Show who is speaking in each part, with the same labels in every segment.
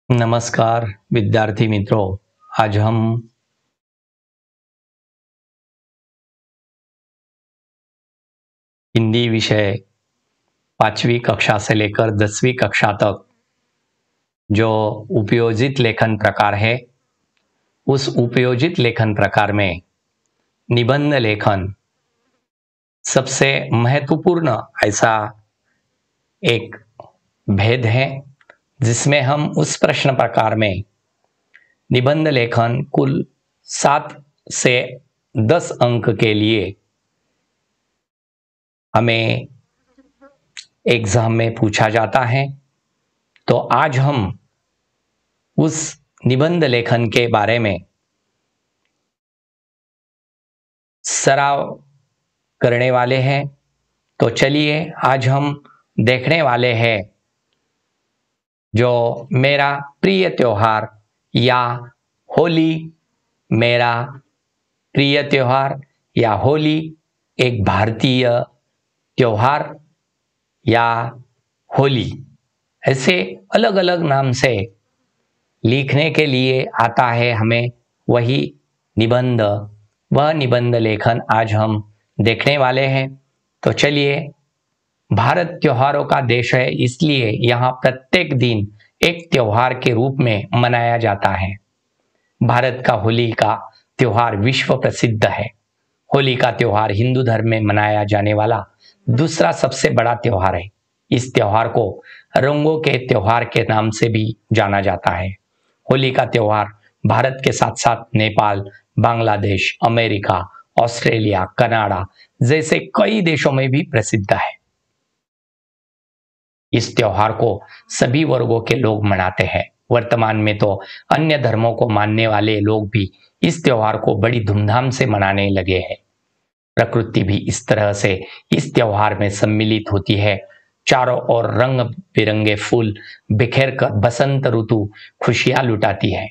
Speaker 1: नमस्कार विद्यार्थी मित्रों। आज हम हिंदी विषय 5वीं कक्षा से लेकर 10वीं कक्षा तक जो उपयोजित लेखन प्रकार है, उस उपयोजित लेखन प्रकार में निबंध लेखन सबसे महत्वपूर्ण ऐसा एक भेद है, जिसमें हम उस प्रश्न प्रकार में निबंध लेखन कुल 7 से 10 अंक के लिए हमें एग्जाम में पूछा जाता है। तो आज हम उस निबंध लेखन के बारे में सराव करने वाले हैं। तो चलिए आज हम देखने वाले हैं जो मेरा प्रिय त्योहार या होली, मेरा प्रिय त्योहार या होली एक भारतीय त्योहार या होली, ऐसे अलग अलग नाम से लिखने के लिए आता है हमें वही निबंध। वह निबंध लेखन आज हम देखने वाले हैं। तो चलिए, भारत त्योहारों का देश है, इसलिए यहाँ प्रत्येक दिन एक त्योहार के रूप में मनाया जाता है। भारत का होली का त्योहार विश्व प्रसिद्ध है। होली का त्योहार हिंदू धर्म में मनाया जाने वाला दूसरा सबसे बड़ा त्योहार है। इस त्योहार को रंगों के त्योहार के नाम से भी जाना जाता है। होली का त्योहार भारत के साथ साथ Nepal, Bangladesh, America, Australia, Canada जैसे कई देशों में भी प्रसिद्ध है। इस त्योहार को सभी वर्गों के लोग मनाते हैं। वर्तमान में तो अन्य धर्मों को मानने वाले लोग भी इस त्योहार को बड़ी धूमधाम से मनाने लगे हैं। प्रकृति भी इस तरह से इस त्योहार में सम्मिलित होती है। चारों ओर रंग बिरंगे फूल बिखेर कर बसंत ऋतु खुशियां लुटाती है।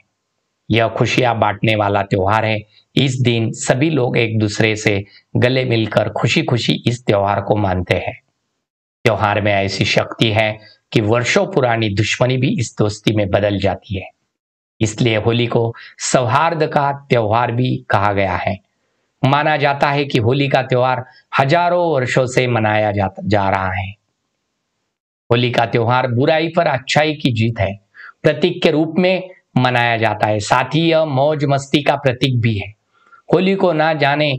Speaker 1: यह खुशियां बांटने वाला त्योहार है। इस दिन सभी लोग एक दूसरे से गले मिलकर खुशी खुशी इस त्योहार को मानते हैं। त्योहार में ऐसी शक्ति है कि वर्षों पुरानी दुश्मनी भी इस दोस्ती में बदल जाती है। इसलिए होली को सौहार्द का त्योहार भी कहा गया है। माना जाता है कि होली का त्योहार हजारों वर्षों से मनाया जा रहा है। होली का त्योहार बुराई पर अच्छाई की जीत है, प्रतीक के रूप में मनाया जाता है। साथ ही यह मौज मस्ती का प्रतीक भी है। होली को ना जाने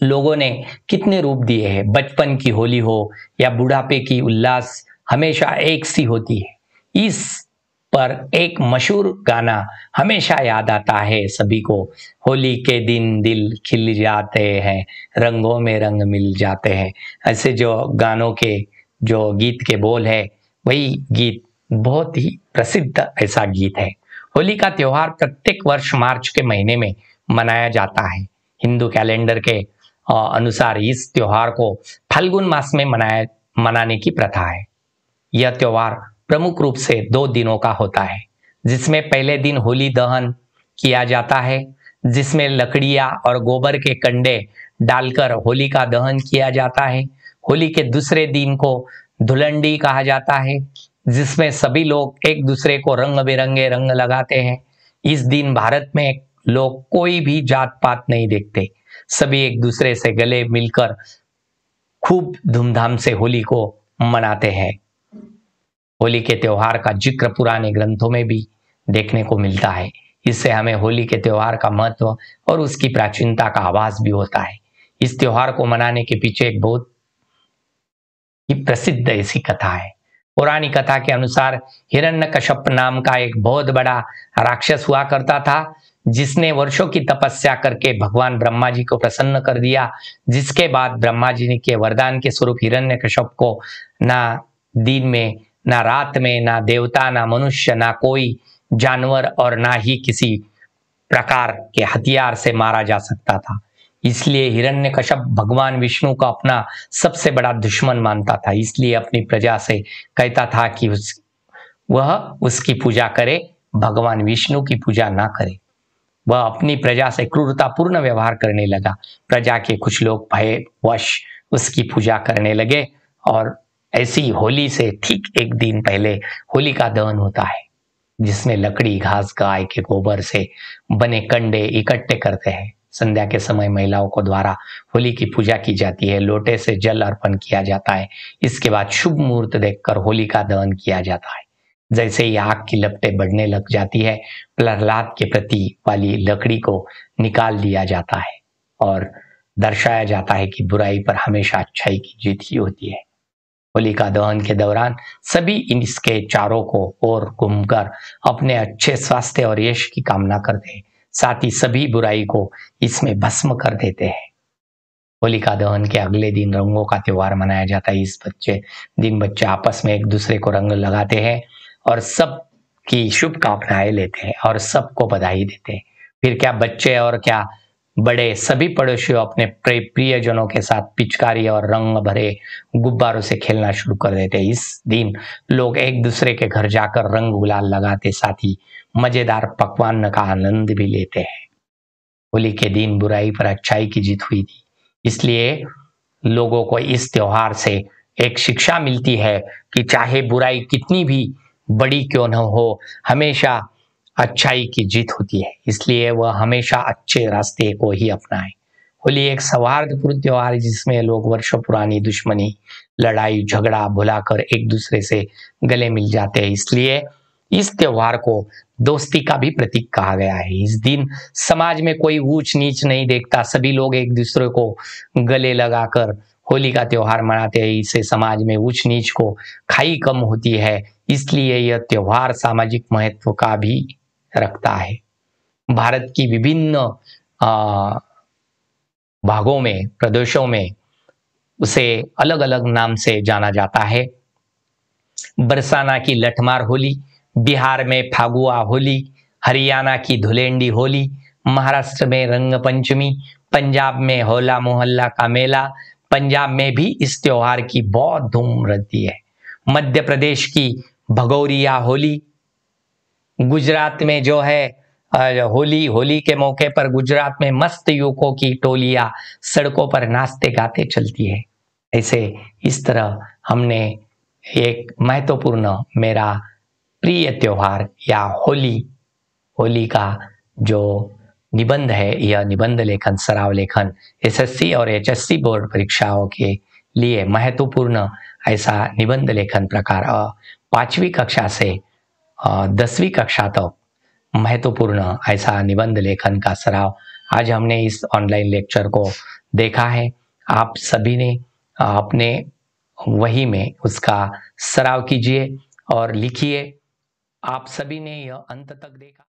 Speaker 1: लोगों ने कितने रूप दिए हैं। बचपन की होली हो या बुढ़ापे की उल्लास हमेशा एक सी होती है। इस पर एक मशहूर गाना हमेशा याद आता है सभी को। होली के दिन दिल खिल जाते हैं, रंगों में रंग मिल जाते हैं। ऐसे जो गानों के जो गीत के बोल है, वही गीत बहुत ही प्रसिद्ध ऐसा गीत है। होली का त्योहार प्रत्येक वर्ष मार्च के महीने में मनाया जाता है। हिंदू कैलेंडर के अनुसार इस त्योहार को फाल्गुन मास में मनाने की प्रथा है। यह त्योहार प्रमुख रूप से 2 दिनों का होता है, जिसमें पहले दिन होली दहन किया जाता है, जिसमें लकड़ियां और गोबर के कंडे डालकर होली का दहन किया जाता है। होली के दूसरे दिन को धुलंडी कहा जाता है, जिसमें सभी लोग एक दूसरे को रंग बिरंगे रंग लगाते हैं। इस दिन भारत में लोग कोई भी जात पात नहीं देखते, सभी एक दूसरे से गले मिलकर खूब धूमधाम से होली को मनाते हैं। होली के त्योहार का जिक्र पुराने ग्रंथों में भी देखने को मिलता है। इससे हमें होली के त्योहार का महत्व और उसकी प्राचीनता का आभास भी होता है। इस त्योहार को मनाने के पीछे एक बहुत ही प्रसिद्ध ऐसी कथा है। पुरानी कथा के अनुसार हिरण्यकश्यप नाम का एक बहुत बड़ा राक्षस हुआ करता था, जिसने वर्षों की तपस्या करके भगवान ब्रह्मा जी को प्रसन्न कर दिया। जिसके बाद ब्रह्मा जी के वरदान के स्वरूप हिरण्यकश्यप को ना दिन में, ना रात में, ना देवता, ना मनुष्य, ना कोई जानवर और ना ही किसी प्रकार के हथियार से मारा जा सकता था। इसलिए हिरण्यकश्यप भगवान विष्णु का अपना सबसे बड़ा दुश्मन मानता था। इसलिए अपनी प्रजा से कहता था कि वह उसकी पूजा करे, भगवान विष्णु की पूजा ना करे। वह अपनी प्रजा से क्रूरतापूर्ण व्यवहार करने लगा। प्रजा के कुछ लोग भयवश उसकी पूजा करने लगे और ऐसी होली से ठीक एक दिन पहले होलिका दहन होता है। जिसमें लकड़ी, घास, गाय के गोबर से बने कंडे इकट्ठे करते हैं। संध्या के समय महिलाओं को द्वारा होली की पूजा की जाती है, लोटे से जल अर्पण किया जाता है। इसके बाद शुभ मुहूर्त देखकर होली का दहन किया जाता है। जैसे ही आग की लपटें बढ़ने लग जाती है, प्रहलाद के प्रति वाली लकड़ी को निकाल दिया जाता है और दर्शाया जाता है कि बुराई पर हमेशा अच्छाई की जीत ही होती है। होलिका दहन के दौरान सभी इसके चारों को ओर घूमकर अपने अच्छे स्वास्थ्य और यश की कामना करते हैं। साथ ही सभी बुराई को इसमें भस्म कर देते हैं। होलिका दहन के अगले दिन रंगों का त्योहार मनाया जाता है। इस दिन बच्चे आपस में एक दूसरे को रंग लगाते हैं और सबकी शुभकामनाएं लेते हैं और सबको बधाई देते हैं। फिर क्या बच्चे और क्या बड़े सभी पड़ोसियों अपने प्रियजनों के साथ पिचकारी और रंग भरे गुब्बारों से खेलना शुरू कर देते हैं। इस दिन लोग एक दूसरे के घर जाकर रंग गुलाल लगाते, साथ ही मजेदार पकवान का आनंद भी लेते हैं। होली के दिन बुराई पर अच्छाई की जीत हुई थी, इसलिए लोगों को इस त्योहार से एक शिक्षा मिलती है कि चाहे बुराई कितनी भी बड़ी क्यों न हो, हमेशा अच्छाई की जीत होती है। इसलिए वह हमेशा अच्छे रास्ते को ही अपनाए। होली एक सौहार्दपूर्ण त्योहार है जिसमें लोग वर्षों पुरानी दुश्मनी, लड़ाई झगड़ा भुलाकर एक दूसरे से गले मिल जाते हैं। इसलिए इस त्योहार को दोस्ती का भी प्रतीक कहा गया है। इस दिन समाज में कोई ऊंच नीच नहीं देखता, सभी लोग एक दूसरे को गले लगाकर होली का त्योहार मनाते हैं। इससे समाज में ऊंच नीच को खाई कम होती है। इसलिए यह त्योहार सामाजिक महत्व का भी रखता है। भारत की विभिन्न भागों में, प्रदेशों में उसे अलग अलग नाम से जाना जाता है। बरसाना की लठमार होली, बिहार में फागुआ होली, हरियाणा की धुलेंडी होली, महाराष्ट्र में रंग पंचमी, पंजाब में होला मोहल्ला का मेला, पंजाब में भी इस त्योहार की बहुत धूम रहती है। मध्य प्रदेश की भगौरिया होली, गुजरात में जो है होली के मौके पर गुजरात में मस्त युवकों की टोलियां सड़कों पर नाचते गाते चलती है। ऐसे इस तरह हमने एक महत्वपूर्ण मेरा प्रिय त्योहार या होली का जो निबंध है, यह निबंध लेखन, सराव लेखन एसएससी और एचएससी बोर्ड परीक्षाओं के लिए महत्वपूर्ण ऐसा निबंध लेखन प्रकार 5वीं कक्षा से 10वीं कक्षा तक महत्वपूर्ण ऐसा निबंध लेखन का सराव आज हमने इस ऑनलाइन लेक्चर को देखा है। आप सभी ने अपने वही में उसका सराव कीजिए और लिखिए। आप सभी ने यह अंत तक देखा।